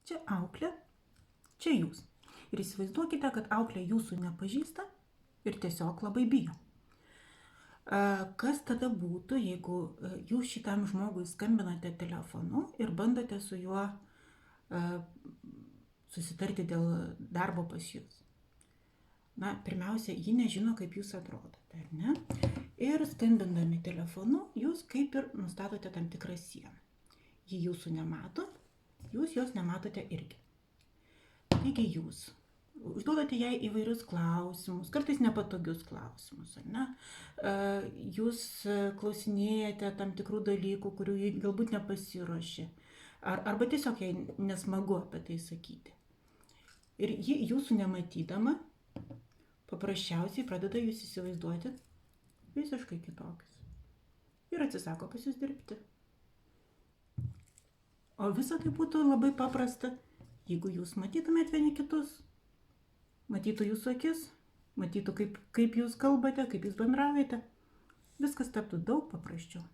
Čia auklė, čia jūs. Ir įsivaizduokite, kad auklė jūsų nepažįsta ir tiesiog labai bijo. Kas tada būtų, jeigu jūs šitam žmogui skambinate telefonu ir bandote su juo susitarti dėl darbo pas jūs? Na, pirmiausia, ji nežino, kaip jūs atrodote, ar ne? Ir skambindami telefonu, jūs kaip ir nustatote tam tikrą sieną. Ji jūsų nemato, jūs jos nematote irgi. Taigi jūs užduodate jai įvairius klausimus, kartais nepatogius klausimus, ar ne? Jūs klausinėjate tam tikrų dalykų, kurių jie galbūt nepasiruošė, arba tiesiog jai nesmagu apie tai sakyti. Ir ji jūsų nematydama paprasčiausiai pradeda jūs įsivaizduoti visiškai kitokius. Ir atsisako pas jūs dirbti. O visa tai būtų labai paprasta, jeigu jūs matytumėt vieni kitus, matytų jūsų akis, matytų kaip jūs kalbate, kaip jūs bendraujate, viskas taptų daug paprasčiau.